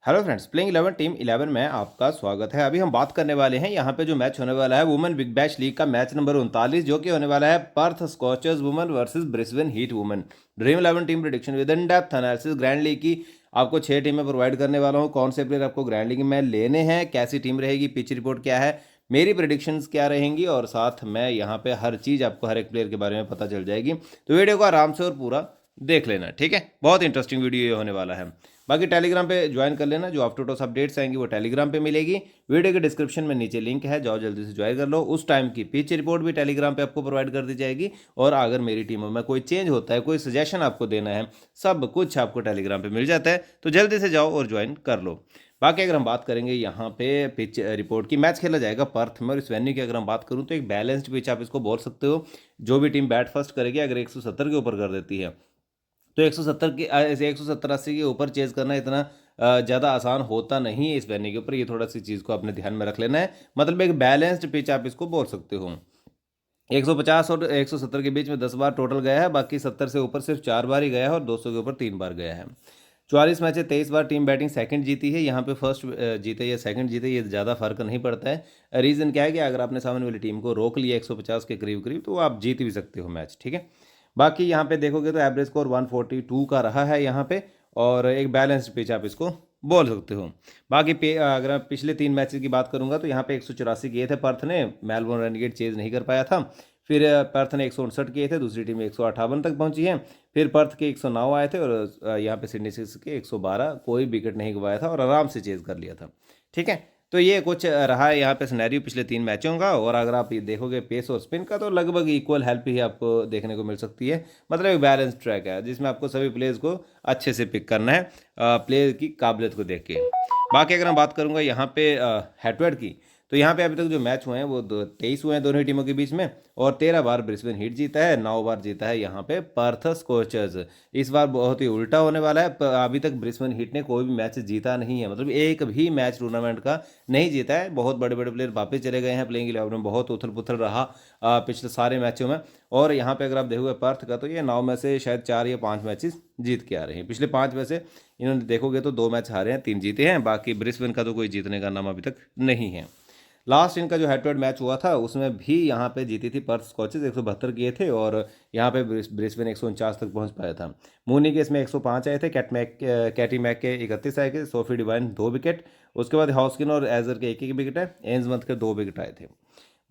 Hello friends, playing 11 team 11 में आपका स्वागत है। अभी हम बात करने वाले हैं यहाँ पे जो मैच होने वाला है वुमेन बिग बैश लीग का मैच नंबर 39, जो कि होने वाला है Perth scorchers women versus Brisbane heat women. Dream 11 team prediction with in depth analysis grand league की आपको 6 टीमें प्रोवाइड करने वाला हूँ। कौन से प्लेयर आपको ग्रैंड लीग में लेने हैं, कैसी टीम रहेगी, पिच रिपोर्ट क्या है, मेरी प्रेडिक्शंस क्या रहेंगी, और साथ में यहाँ पे हर चीज़ आपको हर एक प्लेयर के बारे में पता चल जाएगी। तो वीडियो को आराम से और पूरा देख लेना, ठीक है। बहुत इंटरेस्टिंग वीडियो ये होने वाला है। बाकी टेलीग्राम पे ज्वाइन कर लेना, जो आफ्टर टॉस अपडेट्स आएंगी वो टेलीग्राम पे मिलेगी। वीडियो के डिस्क्रिप्शन में नीचे लिंक है, जाओ जल्दी से ज्वाइन कर लो। उस टाइम की पिच रिपोर्ट भी टेलीग्राम पे आपको प्रोवाइड कर दी जाएगी। और अगर मेरी टीमों में कोई चेंज होता है, कोई सजेशन आपको देना है, सब कुछ आपको टेलीग्राम पे मिल जाता है। तो जल्दी से जाओ और ज्वाइन कर लो। बाकी अगर हम बात करेंगे यहाँ पे पिच रिपोर्ट की, मैच खेला जाएगा पर्थ में। और इस वेन्यू की अगर हम बात करूँ तो एक बैलेंस्ड पिच आप इसको बोल सकते हो। जो भी टीम बैट फर्स्ट करेगी, अगर 170 के ऊपर कर देती है तो 170 के ऐसे 170-80 के ऊपर चेज करना इतना ज़्यादा आसान होता नहीं है इस वेन्यू के ऊपर। ये थोड़ा सी चीज़ को अपने ध्यान में रख लेना है। मतलब एक बैलेंस्ड पिच आप इसको बोल सकते हो। 150 और 170 के बीच में 10 बार टोटल गया है, बाकी 70 से ऊपर सिर्फ 4 बार ही गया है और 200 के ऊपर 3 बार गया है। 44 मैच है, 23 बार टीम बैटिंग सेकंड जीती है। यहाँ पे फर्स्ट जीते या सेकंड जीते, ये ज़्यादा फर्क नहीं पड़ता है। रीज़न क्या है कि अगर आपने सामने वाली टीम को रोक लिया 150 के करीब करीब, तो आप जीत भी सकते हो मैच, ठीक है। बाकी यहाँ पे देखोगे तो एवरेज स्कोर 142 का रहा है यहाँ पे। और एक बैलेंस्ड पिच आप इसको बोल सकते हो। बाकी पे अगर मैं पिछले 3 मैचेस की बात करूंगा तो यहाँ पे 184 किए थे पर्थ ने, मेलबोर्न रेनेगेड चेज नहीं कर पाया था। फिर पर्थ ने 159 किए थे, दूसरी टीम 158 तक पहुंची है। फिर पर्थ के 109 आए थे और यहाँ पे सिडनी सिक्स के 112, कोई विकेट नहीं गवाया था और आराम से चेज कर लिया था, ठीक है। तो ये कुछ रहा है यहाँ पे सिनेरियो पिछले 3 मैचों का। और अगर आप ये देखोगे पेस और स्पिन का, तो लगभग इक्वल हेल्प ही आपको देखने को मिल सकती है। मतलब एक बैलेंस ट्रैक है जिसमें आपको सभी प्लेयर्स को अच्छे से पिक करना है, प्लेयर की काबिलियत को देख के। बाकी अगर मैं बात करूंगा यहाँ पे हेड टू हेड की, तो यहाँ पे अभी तक जो मैच हुए हैं वो 23 हुए हैं दोनों ही टीमों के बीच में। और 13 बार ब्रिस्बेन हीट जीता है, 9 बार जीता है यहाँ पे पर्थ स्कॉचर्स। इस बार बहुत ही उल्टा होने वाला है। अभी तक ब्रिस्बेन हीट ने कोई भी मैच जीता नहीं है, मतलब एक भी मैच टूर्नामेंट का नहीं जीता है। बहुत बड़े बड़े प्लेयर वापस चले गए हैं प्लेइंग 11 में, बहुत उथल पुथल रहा पिछले सारे मैचों में। और यहाँ पे अगर आप देखोगे पर्थ का, तो ये 9 में से शायद 4 या 5 मैचेस जीत के आ रहे हैं। पिछले 5 में से इन्होंने देखोगे तो 2 मैच हारे हैं, 3 जीते हैं। बाकी ब्रिस्बेन का तो कोई जीतने का नाम अभी तक नहीं है। लास्ट इनका जो हेड टू हेड मैच हुआ था उसमें भी यहाँ पे जीती थी पर्थ स्कॉचेस, 172 किए थे। और यहाँ पे ब्रिस्बेन 149 तक पहुँच पाया था। मूनी के इसमें 105 आए थे, कैटी मैक के 31 आए थे, सोफी डिवाइन 2 विकेट। उसके बाद हॉस्किन और एजर के एक विकेट है, एंजमथ के 2 विकेट आए थे।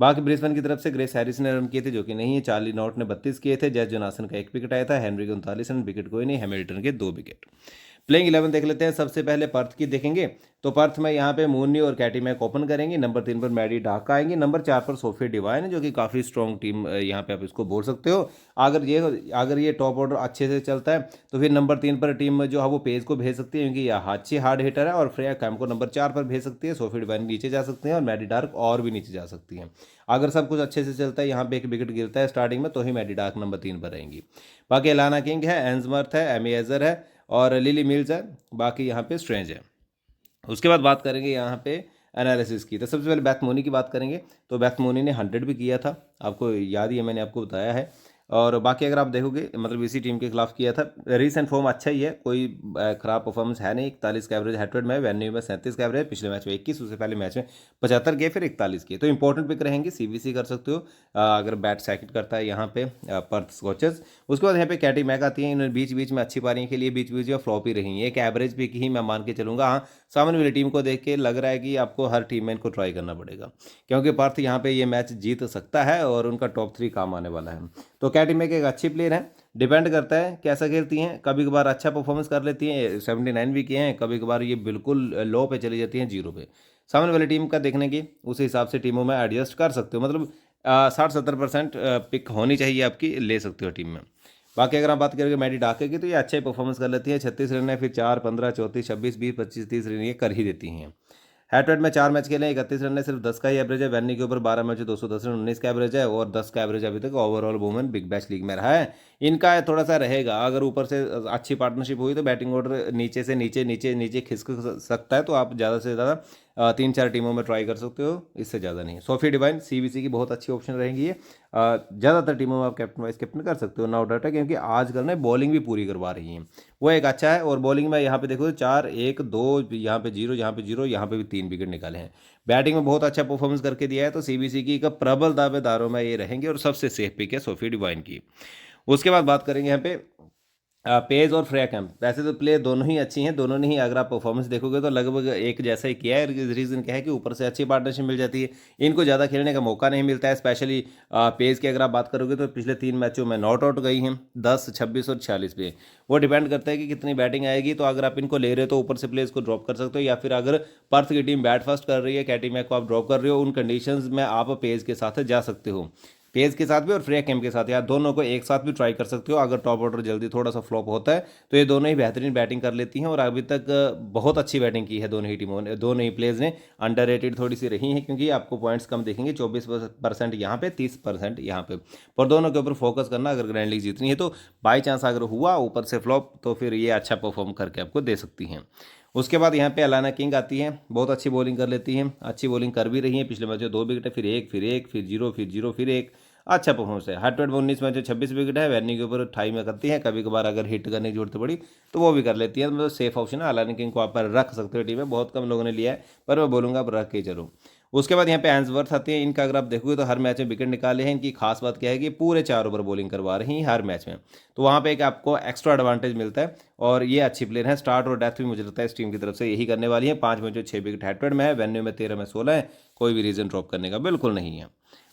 बाकी ब्रिस्बेन की तरफ से ग्रेस हैरिस ने रन किए थे, जो कि नहीं है। चार्ली नॉट ने 32 किए थे, जैस जोनासन का 1 विकेट आया था, हेनरी के 39 रन, विकेट कोई नहीं, हैमिल्टन के 2 विकेट। प्लेइंग 11 देख लेते हैं। सबसे पहले पर्थ की देखेंगे, तो पर्थ में यहाँ पे मूनी और कैटी मैक ओपन करेंगे। नंबर 3 पर मैडी डाका आएंगे। नंबर 4 पर सोफी डिवाइन है, जो कि काफ़ी स्ट्रॉन्ग टीम यहाँ पे आप इसको बोल सकते हो। अगर ये टॉप ऑर्डर अच्छे से चलता है तो फिर नंबर 3 पर टीम जो है वो पेज को भेज सकती है, क्योंकि यह अच्छी हार्ड हिटर है। और फ्रेया कैम को नंबर 4 पर भेज सकती है। सोफी डिवाइन नीचे जा सकते हैं और मैडी डार्क और भी नीचे जा सकती हैं। अगर सब कुछ अच्छे से चलता है, यहाँ पे 1 विकेट गिरता है स्टार्टिंग में, तो ही मैडी डार्क नंबर 3 पर रहेंगी। बाकी एलाना किंग है, एंजमर्थ है, एमी एजर है और लिली मिल्स है। बाकी यहाँ पे स्ट्रेंज है। उसके बाद बात करेंगे यहाँ पे एनालिसिस की, तो सबसे पहले बैथ मोनी की बात करेंगे। तो बैथ मोनी ने 100 भी किया था, आपको याद ही है, मैंने आपको बताया है। और बाकी अगर आप देखोगे, मतलब इसी टीम के खिलाफ किया था। रीसेंट फॉर्म अच्छा ही है, कोई खराब परफॉर्मेंस है नहीं। 41 का एवरेज हेड टू हेड में, वेन्यू में 37 का एवरेज, पिछले मैच में 21, उससे पहले मैच में 75 किए, फिर 41 किए। तो इंपॉर्टेंट पिक रहेंगे, सीवीसी कर सकते हो अगर बैट सेकंड करता है यहाँ पे पर्थ स्कॉचर्स। उसके बाद यहाँ पे कैटी मैक आती है, इन्होंने बीच बीच में अच्छी पारियों के लिए बीच बीच में फ्लॉप ही रही है। एक एवरेज पिक ही मैं मान के चलूंगा। हाँ, सामने वाली टीम को देख के लग रहा है कि आपको हर टीम में इनको ट्राई करना पड़ेगा, क्योंकि पर्थ यहाँ पे ये मैच जीत सकता है और उनका टॉप 3 काम आने वाला है। तो कैटी मैक एक अच्छी प्लेयर है, डिपेंड करता है कैसा खेलती हैं। कभी कभार अच्छा परफॉर्मेंस कर लेती हैं, 79 भी किए हैं। कभी कभार ये बिल्कुल लो पे चली जाती हैं, 0 पे। सामने वाली टीम का देखने की उस हिसाब से टीमों में एडजस्ट कर सकते हो। मतलब 60-70% पिक होनी चाहिए आपकी, ले सकते हो टीम में। बाकी अगर आप बात करेंगे मैडी डाके की, तो ये अच्छा ही परफॉर्मेंस कर लेती है। 36 रन है, फिर 4, 15, 34, 26, 20, 25, 30 रन ये कर ही देती हैं। हेड टू हेड में 4 मैच खेले, 31 रन है, सिर्फ 10 का ही एवरेज है। वेन्यू के ऊपर 12 मैच 210 रन, 19 का एवरेज है। और 10 का एवरेज अभी तक overall women big bash league में रहा है। इनका थोड़ा सा रहेगा, अगर ऊपर से अच्छी पार्टनरशिप हुई तो बैटिंग ऑर्डर नीचे से नीचे नीचे नीचे खिसक सकता है। तो आप ज़्यादा से ज़्यादा 3-4 टीमों में ट्राई कर सकते हो, इससे ज़्यादा नहीं। सोफी डिवाइन सीबीसी की बहुत अच्छी ऑप्शन रहेंगी ये, ज़्यादातर टीमों में आप कैप्टन वाइस कैप्टन कर सकते हो, नो डाउट है, क्योंकि आजकल ना बॉलिंग भी पूरी करवा रही हैं, वो एक अच्छा है। और बॉलिंग में यहाँ पे देखो 4-1-2, यहाँ पे 0, यहाँ पे 0, यहाँ पे भी 3 विकेट निकाले हैं। बैटिंग में बहुत अच्छा परफॉर्मेंस करके दिया है, तो सीबीसी की एक प्रबल दावेदारों में ये रहेंगे और सबसे सेफ पिक है सोफी डिवाइन की। उसके बाद बात करेंगे यहाँ पे पेज और फ्रेया कैंप। वैसे तो प्ले दोनों ही अच्छी हैं, दोनों ने ही अगर आप परफॉर्मेंस देखोगे तो लगभग एक जैसा ही किया है। रीज़न क्या है कि ऊपर से अच्छी पार्टनरशिप मिल जाती है, इनको ज़्यादा खेलने का मौका नहीं मिलता है। स्पेशली पेज की अगर आप बात करोगे तो पिछले 3 मैचों में नॉट आउट गई हैं 10, 26 और 46 पे। वो डिपेंड करता है कि कितनी बैटिंग आएगी। तो अगर आप इनको ले रहे हो तो ऊपर से प्लेज को ड्रॉप कर सकते हो, या फिर अगर पर्थ की टीम बैट फर्स्ट कर रही है, कैटी मैक को आप ड्रॉप कर रहे हो, उन कंडीशंस में आप पेज के साथ जा सकते हो। पेज के साथ भी और फ्रेया कैंप के साथ, या दोनों को एक साथ भी ट्राई कर सकते हो। अगर टॉप ऑर्डर जल्दी थोड़ा सा फ्लॉप होता है तो ये दोनों ही बेहतरीन बैटिंग कर लेती हैं, और अभी तक बहुत अच्छी बैटिंग की है दोनों ही टीमों ने, दोनों ही प्लेयर्स ने। अंडररेटेड थोड़ी सी रही हैं क्योंकि आपको पॉइंट्स कम देखेंगे, 24% यहाँ पे, 30% यहाँ पे। पर दोनों के ऊपर फोकस करना, अगर ग्रैंड लीग जीतनी है तो बाई चांस अगर हुआ ऊपर से फ्लॉप तो फिर ये अच्छा परफॉर्म करके आपको दे सकती हैं। उसके बाद यहाँ पे अलाना किंग आती है, बहुत अच्छी बॉलिंग कर लेती हैं, अच्छी बॉलिंग कर भी रही है। पिछले मैच में 2 विकेट, फिर 1, फिर 1, फिर 0, फिर 0, फिर 1, अच्छा परफॉर्मेंस है। हेड टू हेड 19 मैच में 26 विकेट है, वेन्यू के ऊपर 28 में करती है। कभी कभार अगर हिट करने की जरूरत पड़ी तो वो भी कर लेती है, मतलब सेफ ऑप्शन है। अलाना किंग को आप पर रख सकते हो टीम में, बहुत कम लोगों ने लिया है, पर मैं बोलूँगा आप रख के चलो। उसके बाद यहाँ पे एंसवर्थ आती है, इनका अगर आप देखोगे तो हर मैच में विकेट निकाले हैं। इनकी खास बात क्या है कि पूरे 4 ओवर बॉलिंग करवा रही हैं हर मैच में, तो वहाँ पे एक आपको एक्स्ट्रा एडवांटेज मिलता है। और ये अच्छी प्लेयर है, स्टार्ट और डेथ भी मुझे लगता है इस टीम की तरफ से यही करने वाली है। 5 मैचों 6 विकेट हेड टू हेड में है, वेन्यू में 13 में 16 है, कोई भी रीज़न ड्रॉप करने का बिल्कुल नहीं है।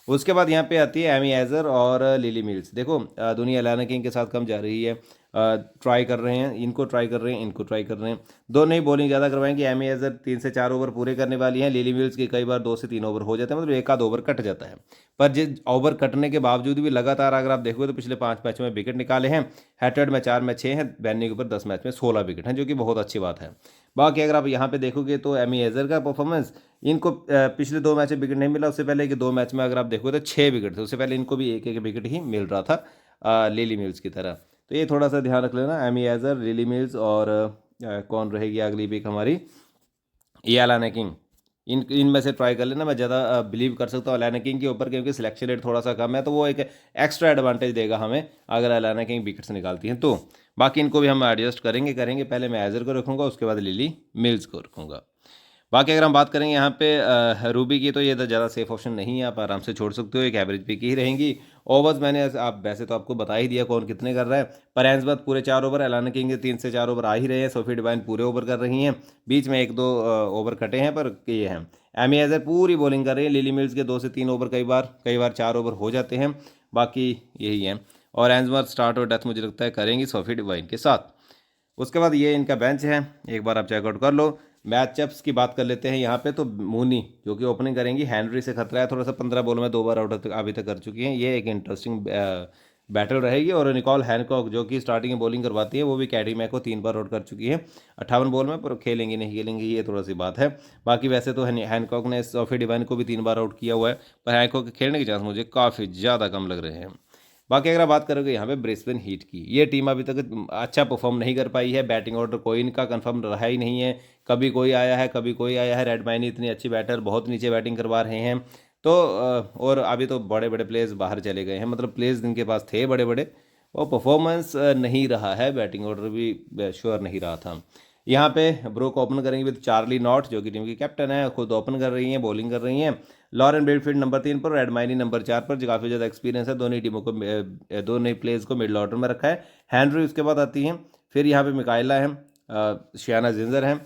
उसके बाद यहाँ पे आती है एमी एजर और लिली मिल्स। देखो दुनिया अलाना किंग के साथ कम जा रही है, ट्राई कर रहे हैं, इनको ट्राई कर रहे हैं, इनको ट्राई कर रहे हैं, दोनों ही बॉलिंग ज़्यादा करवाएंगे। एमी एजर 3 से 4 ओवर पूरे करने वाली हैं, लिली मिल्स के कई बार 2 से 3 ओवर हो जाते हैं, मतलब एक आध ओवर कट जाता है। पर जिस ओवर कटने के बावजूद भी लगातार अगर आप देखोगे तो पिछले 5 मैचों में विकेट निकाले हैं। हेड में 4 में 6 हैं, वेन्यू के ऊपर 10 मैच में 16 विकेट हैं, जो कि बहुत अच्छी बात है। बाकी अगर आप यहाँ पे देखोगे तो एमी एजर का परफॉर्मेंस, इनको पिछले 2 मैच में विकेट नहीं मिला, उससे पहले के 2 मैच में अगर आप देखोगे तो 6 विकेट थे, उससे पहले इनको भी एक एक विकेट ही मिल रहा था लिली मिल्स की तरह। तो ये थोड़ा सा ध्यान रख लेना, एमी एजर, लिली मिल्स और कौन रहेगी अगली पिक हमारी, ये अलाना किंग। इनमें से ट्राई कर लेना, मैं ज़्यादा बिलीव कर सकता हूँ अलाना किंग के ऊपर, क्योंकि सिलेक्शन रेट थोड़ा सा कम है, तो वो एक एक्स्ट्रा एडवांटेज देगा हमें अगर अलाना किंग विकेट्स निकालती हैं तो। बाकी इनको भी हम एडजस्ट करेंगे। पहले मैं एजर को रखूँगा, उसके बाद लिली मिल्स को रखूँगा। बाकी अगर हम बात करेंगे यहाँ पे रूबी की, तो ये तो ज़्यादा सेफ ऑप्शन नहीं है, आप आराम से छोड़ सकते हो, एक एवरेज पिक ही रहेंगी। ओवर्स मैंने आप वैसे तो आपको बता ही दिया कौन कितने कर रहा है, पर एंसबर्थ पूरे 4 ओवर, अलाना किंग के 3 से 4 ओवर आ ही रहे हैं, सोफी डिवाइन पूरे ओवर कर रही हैं, बीच में 1-2 ओवर कटे हैं पर ये हैं। एमी एजर पूरी बॉलिंग कर रही है, लिली मिल्स के 2 से 3 ओवर, कई बार 4 ओवर हो जाते हैं, बाकी यही है। और एंसबर्थ स्टार्ट और डेथ मुझे लगता है करेंगी सोफी डिवाइन के साथ। उसके बाद ये इनका बेंच है, एक बार आप चेकआउट कर लो। मैचअप्स की बात कर लेते हैं यहाँ पे, तो मूनी जो कि ओपनिंग करेंगी, हेनरी से खतरा है थोड़ा सा, 15 बॉल में 2 बार आउट अभी तक कर चुकी हैं, ये एक इंटरेस्टिंग बैटल रहेगी। और निकोल हैनकॉक जो कि स्टार्टिंग में बॉलिंग करवाती है, वो भी कैटी मैक को 3 बार आउट कर चुकी है 58 बॉल में, पर खेलेंगी नहीं खेलेंगी ये थोड़ा सी बात है। बाकी वैसे तो हैनकॉक ने सोफी डिवाइन को भी 3 बार आउट किया हुआ है, पर हैनकॉक के खेलने के चांस मुझे काफ़ी ज़्यादा कम लग रहे हैं। बाकी अगर आप बात करोगे यहाँ पे ब्रिस्बेन हीट की, ये टीम अभी तक अच्छा परफॉर्म नहीं कर पाई है, बैटिंग ऑर्डर कोई इनका कंफर्म रहा ही नहीं है, कभी कोई आया है कभी कोई आया है। रेड माइनी इतनी अच्छी बैटर, बहुत नीचे बैटिंग करवा रहे हैं, तो और अभी तो बड़े बड़े प्लेयर्स बाहर चले गए हैं, मतलब प्लेयर्स जिनके पास थे बड़े बड़े, वो परफॉर्मेंस नहीं रहा है, बैटिंग ऑर्डर भी श्योर नहीं रहा था। यहाँ पे ब्रोक ओपन करेंगे विद चार्ली नॉट, जो कि टीम की कैप्टन है, खुद ओपन कर रही हैं, बॉलिंग कर रही हैं। लॉरेन बेडफील्ड नंबर 3 पर, रेड माइनी नंबर 4 पर, जो काफ़ी ज़्यादा एक्सपीरियंस है, दोनों टीमों को, दोनों प्लेयर्स को मिडल ऑर्डर में रखा है। हैनरी उसके बाद आती हैं, फिर यहाँ पे मिकाइला है, शियाना जिंजर है,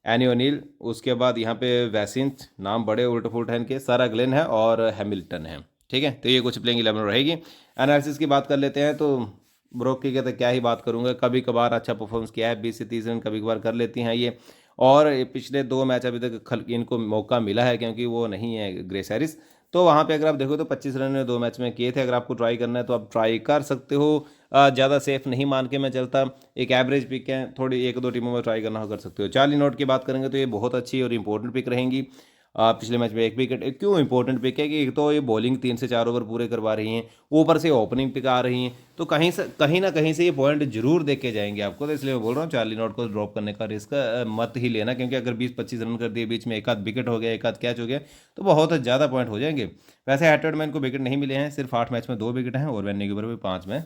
एनी ओनील, उसके बाद यहाँ पे वैसिंथ, नाम बड़े उल्ट फुल्ट हैं इनके, सारा ग्लेन है और हैमिल्टन है। ठीक है, तो ये कुछ प्लेइंग 11 रहेगी। एनालिसिस की बात कर लेते हैं, तो ब्रोक की तो क्या ही बात करूंगा, कभी कभार अच्छा परफॉर्मेंस किया है, 20 से 30 रन कभी कभार कर लेती हैं ये, और पिछले 2 मैच अभी तक इनको मौका मिला है, क्योंकि वो नहीं है ग्रेस हैरिस, तो वहाँ पे अगर आप देखो तो 25 रन ने 2 मैच में किए थे। अगर आपको ट्राई करना है तो आप ट्राई कर सकते हो, ज़्यादा सेफ नहीं मान के मैं चलता, एक एवरेज पिक है, थोड़ी 1-2 टीमों में ट्राई करना हो कर सकते हो। चार्ली नॉट की बात करेंगे तो ये बहुत अच्छी और इंपॉर्टेंट पिक रहेंगी। पिछले मैच में 1 विकेट। क्यों इंपॉर्टेंट पिक है कि एक तो ये बॉलिंग 3 से 4 ओवर पूरे करवा रही हैं, ऊपर से ओपनिंग पिक आ रही हैं, तो कहीं ना कहीं से ये पॉइंट जरूर देके जाएंगे आपको। तो इसलिए मैं बोल रहा हूँ चार्ली नॉट को ड्रॉप करने का रिस्क मत ही लेना, क्योंकि अगर 20-25 रन कर दिए, बीच में एक आध विकेट हो गया, एक आध कैच हो गया, तो बहुत ज़्यादा पॉइंट हो जाएंगे। वैसे हेड टू हेड में इनको विकेट नहीं मिले हैं, सिर्फ 8 मैच में 2 विकेट हैं, और वेन्यू के ऊपर भी 5 में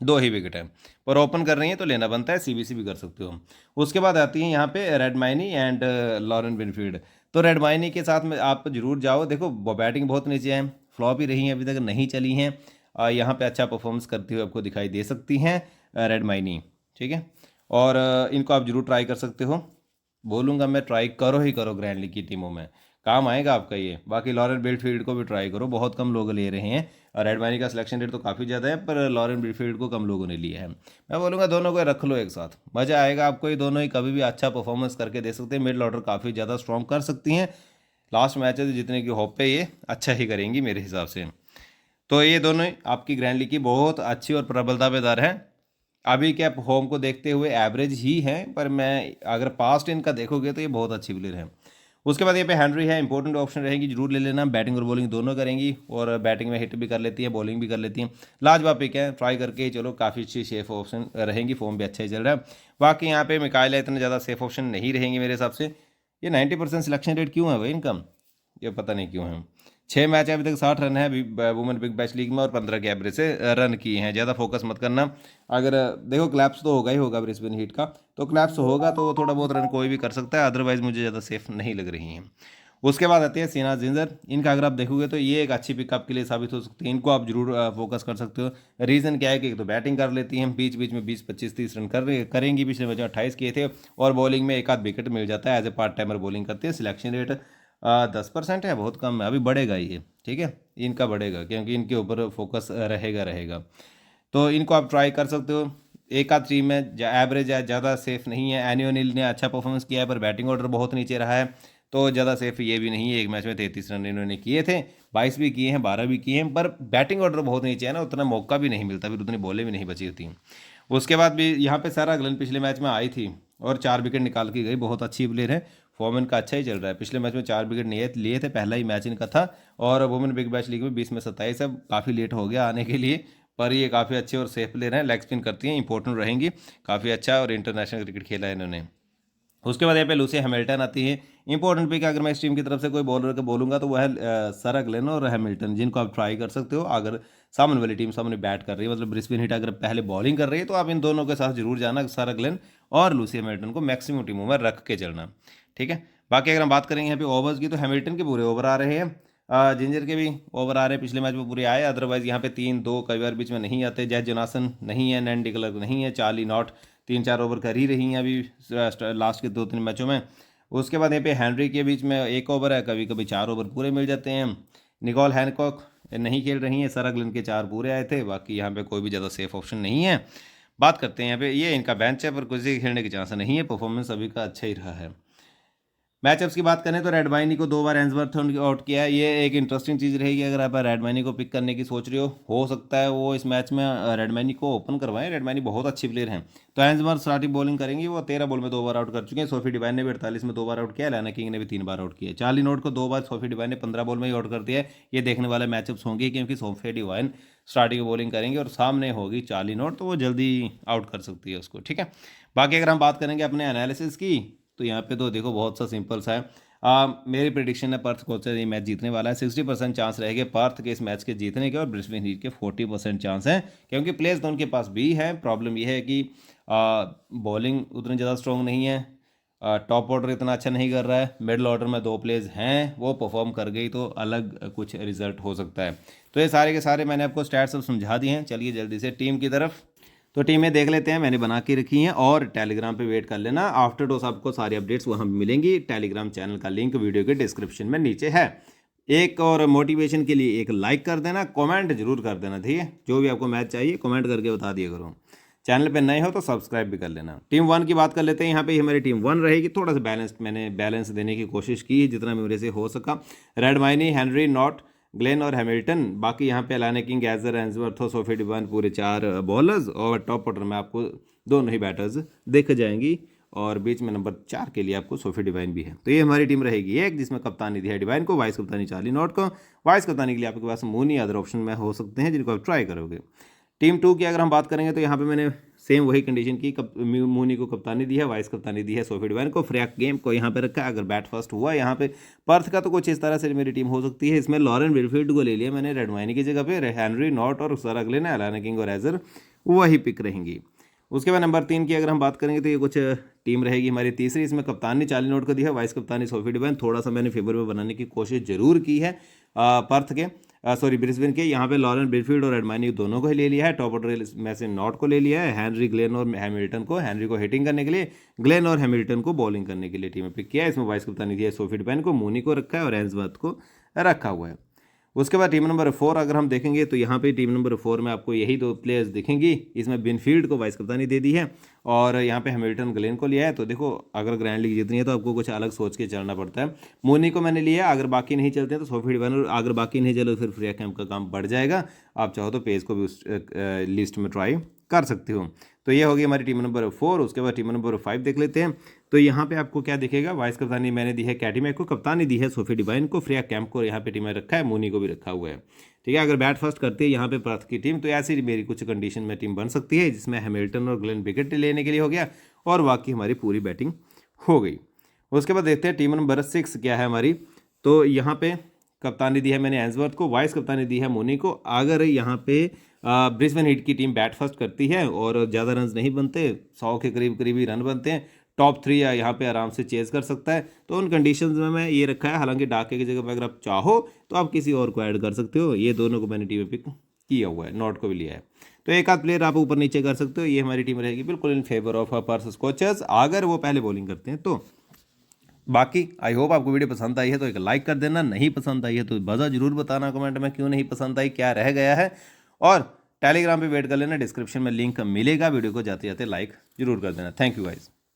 2 ही विकेट हैं, पर ओपन कर रही हैं तो लेना बनता है, सीबीसी भी कर सकते हो। उसके बाद आती हैं यहाँ पे रेडमाइनी एंड लॉरेन विनफील्ड। तो रेडमाइनी के साथ में आप जरूर जाओ, देखो बैटिंग बहुत नीचे है, फ्लॉप ही रही हैं, अभी तक नहीं चली हैं। यहाँ पे अच्छा परफॉर्मेंस करती हुए आपको दिखाई दे सकती हैं रेडमाइनी, ठीक है। और इनको आप जरूर ट्राई कर सकते हो, बोलूँगा मैं, ट्राई करो ही करो ग्रैंड लीग की टीमों में, काम आएगा आपका ये। बाकी लॉरेन बिलफील्ड को भी ट्राई करो, बहुत कम लोग ले रहे हैं, और रेड माइनी का सिलेक्शन रेट तो काफ़ी ज़्यादा है, पर लॉरेन बिलफील्ड को कम लोगों ने लिया है। मैं बोलूँगा दोनों को रख लो एक साथ, मज़ा आएगा आपको, ये दोनों ही कभी भी अच्छा परफॉर्मेंस करके दे सकते हैं। मिडल ऑर्डर काफ़ी ज़्यादा स्ट्रॉन्ग कर सकती हैं, लास्ट मैच है जितने की होप पे ये अच्छा ही करेंगी मेरे हिसाब से। तो ये दोनों ही आपकी ग्रैंड लीग की बहुत अच्छी और प्रबल दावेदार हैं। अभी क्या होम को देखते हुए एवरेज ही हैं, पर मैं अगर पास्ट इनका देखोगे तो ये बहुत अच्छी प्लेयर है। उसके बाद ये पे हेनरी है, इंपॉर्टेंट ऑप्शन रहेगी, जरूर ले लेना। बैटिंग और बॉलिंग दोनों करेंगी, और बैटिंग में हिट भी कर लेती है, बॉलिंग भी कर लेती हैं। लाजवाब पिक है, ट्राई करके चलो, काफ़ी अच्छी सेफ ऑप्शन रहेंगी, फॉर्म भी अच्छा ही चल रहा है। बाकी यहाँ पे मिकाइला इतने ज़्यादा सेफ ऑप्शन नहीं रहेंगी मेरे हिसाब से। ये 90% सिलेक्शन रेट क्यों है भाई इनका, ये पता नहीं क्यों है। 6 मैच अभी तक 60 रन है वुमेन बिग बैश लीग में, और 15 के एवरेज से रन किए हैं। ज़्यादा फोकस मत करना। अगर देखो क्लैप्स तो होगा ही होगा ब्रिस्बेन हीट का, तो क्लैप्स होगा तो थोड़ा बहुत रन कोई भी कर सकता है, अदरवाइज मुझे ज़्यादा सेफ नहीं लग रही हैं। उसके बाद आती है सीना जिंजर। इनका अगर आप देखोगे तो ये एक अच्छी पिकअप के लिए साबित हो सकती है, इनको आप जरूर फोकस कर सकते हो। रीज़न क्या है कि एक तो बैटिंग कर लेती हैं, बीच बीच में 20-25-30 रन करेंगी, पिछले मैच में 28 किए थे, और बॉलिंग में एक आध विकेट मिल जाता है, as a part timer bowling करती है। सिलेक्शन रेट 10% है, बहुत कम है, अभी बढ़ेगा ये, ठीक है, इनका बढ़ेगा क्योंकि इनके ऊपर फोकस रहेगा। तो इनको आप ट्राई कर सकते हो। एक आध टीम में एवरेज है, ज़्यादा सेफ नहीं है। एनी ओनिल ने अच्छा परफॉर्मेंस किया है, पर बैटिंग ऑर्डर बहुत नीचे रहा है, तो ज़्यादा सेफ ये भी नहीं है। एक मैच में 33 रन इन्होंने किए थे, 22 भी किए हैं, 12 भी किए हैं, पर बैटिंग ऑर्डर बहुत नीचे है ना, उतना मौका भी नहीं मिलता, फिर उतनी बॉलें भी नहीं बची होती। उसके बाद भी यहाँ पे सारा ग्लेन पिछले मैच में आई थी और 4 विकेट निकाल के गई, बहुत अच्छी प्लेयर है, फॉर्म इनका अच्छा ही चल रहा है। पिछले मैच में 4 विकेट लिए थे, पहला ही मैच इनका था, और वुमेन बिग बैश लीग में 20 में 27 है, काफ़ी लेट हो गया आने के लिए, पर ये काफ़ी अच्छे और सेफ प्लेयर हैं, लेग स्पिन करती हैं, इंपॉर्टेंट रहेंगी, काफ़ी अच्छा और इंटरनेशनल क्रिकेट खेला है इन्होंने। उसके बाद यहाँ पे लूसी हैमिल्टन आती है, इंपॉर्टेंट पिक। अगर मैं इस टीम की तरफ से कोई बॉलर को बोलूँगा तो वह है सारा ग्लेन और हैमिल्टन, जिनको आप ट्राई कर सकते हो। अगर सामने वाली टीम सामने बैट कर रही है, मतलब ब्रिस्बेन हीट अगर पहले बॉलिंग कर रही है, तो आप इन दोनों के साथ जरूर जाना, सारा ग्लेन और लूसी हैमिल्टन को मैक्सिमम टीमों में रख के चलना, ठीक है। बाकी अगर हम बात करेंगे यहाँ पे ओवर्स की, तो हैमिल्टन के पूरे ओवर आ रहे हैं, जिंजर के भी ओवर आ रहे हैं, पिछले मैच में पूरे आए। अदरवाइज यहाँ पे 3-2 कई बार बीच में नहीं आते। जैज जोनासन नहीं है, नैन डिक्लर नहीं है, चार्ली नॉट 3-4 ओवर कर ही रही हैं अभी लास्ट के 2-3 मैचों में। उसके बाद यहाँ पे हैनरी के बीच में 1 ओवर है, कभी कभी 4 ओवर पूरे मिल जाते हैं। निकोल हैनकॉक नहीं खेल रही हैं, सारा ग्लेन के 4 पूरे आए थे। बाकी यहाँ पे कोई भी ज़्यादा सेफ ऑप्शन नहीं है। बात करते हैं यहाँ पे, ये इनका बेंच है, पर किसी के खेलने के चांस नहीं है, परफॉर्मेंस अभी का अच्छा ही रहा है। मैचअप्स की बात करें तो रेडमाइनी को 2 बार एंसवर्थ आउट किया है, ये एक इंटरेस्टिंग चीज़ रहेगी। अगर आप रेडमाइनी को पिक करने की सोच रहे हो सकता है वो इस मैच में रेडमाइनी को ओपन करवाएं। रेडमाइनी बहुत अच्छी प्लेयर हैं। तो एंसवर्थ स्टार्टिंग बॉलिंग करेंगी, वो 13 बॉल में 2 बार आउट कर चुके हैं। सोफी डिवाइन ने भी 48 में 2 बार आउट किया, लैना किंग ने भी 3 बार आउट किया। चार्ली नोट को 2 बार सोफी डिवाइन ने 15 बॉल में ही आउट कर दिया है। ये देखने वाले मैचअप्स होंगे, क्योंकि सोफी डिवाइन स्टार्टिंग बॉलिंग करेंगे और सामने होगी चार्ली नोट, तो वो जल्दी आउट कर सकती है उसको, ठीक है। बाकी अगर हम बात करेंगे अपने एनालिसिस की, तो यहाँ पे तो देखो बहुत सा सिंपल सा है। मेरी प्रिडिक्शन है पर्थ कोचर ये मैच जीतने वाला है। 60% चांस रहेंगे पर्थ के इस मैच के जीतने के, और ब्रिस्बेन हीट के 40% चांस हैं, क्योंकि प्लेयर्स तो उनके पास भी हैं। प्रॉब्लम यह है कि बॉलिंग उतनी ज़्यादा स्ट्रॉन्ग नहीं है, टॉप ऑर्डर इतना अच्छा नहीं कर रहा है, मिडल ऑर्डर में 2 प्लेयर्स हैं, वो परफॉर्म कर गई तो अलग कुछ रिजल्ट हो सकता है। तो ये सारे के सारे मैंने आपको स्टैट्स सब समझा दिए हैं। चलिए जल्दी से टीम की तरफ, तो टीमें देख लेते हैं, मैंने बना के रखी हैं, और टेलीग्राम पे वेट कर लेना। आफ्टर टॉस आपको सारी अपडेट्स वहाँ मिलेंगी। टेलीग्राम चैनल का लिंक वीडियो के डिस्क्रिप्शन में नीचे है। एक और मोटिवेशन के लिए एक लाइक कर देना, कमेंट जरूर कर देना, ठीक है। जो भी आपको मैच चाहिए कमेंट करके बता दिया करो। चैनल पे नए हो तो सब्सक्राइब भी कर लेना। टीम 1 की बात कर लेते हैं। यहाँ पे हमारी टीम 1 रहेगी, थोड़ा सा मैंने बैलेंस देने की कोशिश की है जितना मेरे से हो सका। रेडमाइनी, हेनरी, नॉट, ग्लेन और हैमिल्टन। बाकी यहाँ पे लाने किंग, गैजर, एंसवर्थ, सोफी डिवाइन पूरे 4 बॉलर्स, और टॉप ऑर्डर में आपको दोनों ही बैटर्स दिख जाएंगी। और बीच में नंबर 4 के लिए आपको सोफी डिवाइन भी है। तो ये हमारी टीम रहेगी एक, जिसमें कप्तानी दी है डिवाइन को, वाइस कप्तानी चार्ली नॉट को। वाइस कप्तानी के लिए आपके पास मूनी अदर ऑप्शन में हो सकते हैं जिनको आप ट्राई करोगे। टीम 2 की अगर हम बात करेंगे तो यहाँ पे मैंने सेम वही कंडीशन की, मूनी को कप्तानी दी है, वाइस कप्तानी दी है सोफी डिवाइन को, फ्रैक गेम को यहाँ पे रखा है। अगर बैट फर्स्ट हुआ यहाँ पे पर्थ का तो कुछ इस तरह से मेरी टीम हो सकती है। इसमें लॉरेन विलफील्ड को ले लिया मैंने रेडवाइनी की जगह पे, हेनरी नॉट और सर अगले ने अलाना किंग और एजर वही पिक रहेंगी। उसके बाद नंबर 3 की अगर हम बात करेंगे तो ये कुछ टीम रहेगी हमारी तीसरी। इसमें कप्तानी चार्ली नॉट को दी है, वाइस कप्तानी सोफी डिवाइन। थोड़ा सा मैंने फेवर में बनाने की कोशिश जरूर की है पर्थ के ब्रिस्बेन के। यहाँ पे लॉरेन विलफील्ड और एडमानी दोनों को ही ले लिया है। टॉप ऑर्डर में से नॉट को ले लिया है, हेनरी ग्लेन और हैमिल्टन को, हेनरी को हिटिंग करने के लिए, ग्लेन और हैमिल्टन को बॉलिंग करने के लिए टीम में पिक किया है। इसमें वाइस कप्तानी दी है सोफी डिवाइन को, मूनी को रखा है और एंसवर्थ को रखा हुआ है। उसके बाद टीम नंबर 4 अगर हम देखेंगे तो यहाँ पे टीम नंबर 4 में आपको यही 2 प्लेयर्स दिखेंगी। इसमें बिनफील्ड को वाइस कप्तानी दे दी है और यहाँ पे हैमिल्टन ग्लेन को लिया है। तो देखो अगर ग्रैंड लीग जीतनी है तो आपको कुछ अलग सोच के चलना पड़ता है। मूनी को मैंने लिया है, अगर बाकी नहीं चलते हैं तो सोफी डिवाइन, और अगर बाकी नहीं चलो फिर फ्री कैंप का काम बढ़ जाएगा। आप चाहो तो पेस को भी उस लिस्ट में ट्राई कर सकते हो। तो ये होगी हमारी टीम नंबर 4। उसके बाद टीम नंबर 5 देख लेते हैं। तो यहाँ पे आपको क्या दिखेगा, वाइस कप्तानी मैंने दी है कैटीमैक को, कप्तानी दी है सोफी डिवाइन को, फ्रिया कैंप को यहाँ पे टीम में रखा है, मूनी को भी रखा हुआ है। ठीक है, अगर बैट फर्स्ट करती है यहाँ पे पर्थ की टीम तो ऐसी मेरी कुछ कंडीशन में टीम बन सकती है, जिसमें हैमिल्टन और ग्लेन विकेट लेने के लिए हो गया और बाकी हमारी पूरी बैटिंग हो गई। उसके बाद देखते हैं टीम नंबर 6 क्या है हमारी। तो यहाँ पे कप्तानी दी है मैंने एंसवर्थ को, वाइस कप्तानी दी है मूनी को। अगर यहाँ पे ब्रिस्बेन हीट की टीम बैट फर्स्ट करती है और ज़्यादा रन नहीं बनते, 100 के करीब ही रन बनते हैं, टॉप 3 या यहाँ पे आराम से चेज कर सकता है, तो उन कंडीशंस में मैं ये रखा है। हालांकि डाके की जगह पर अगर आप चाहो तो आप किसी और को ऐड कर सकते हो। ये दोनों को मैंने टीम में पिक किया हुआ है, नॉट को भी लिया है। तो एक आध प्लेयर आप ऊपर नीचे कर सकते हो। ये हमारी टीम रहेगी बिल्कुल in favour of Perth scorchers, अगर वो पहले बॉलिंग करते हैं तो। बाकी आई होप आपको वीडियो पसंद आई है तो एक लाइक कर देना, नहीं पसंद आई है तो वजह जरूर बताना कमेंट में क्यों नहीं पसंद आई, क्या रह गया है। और टेलीग्राम पे वेट कर लेना, डिस्क्रिप्शन में लिंक मिलेगा। वीडियो को जाते जाते लाइक जरूर कर देना। Thank you guys.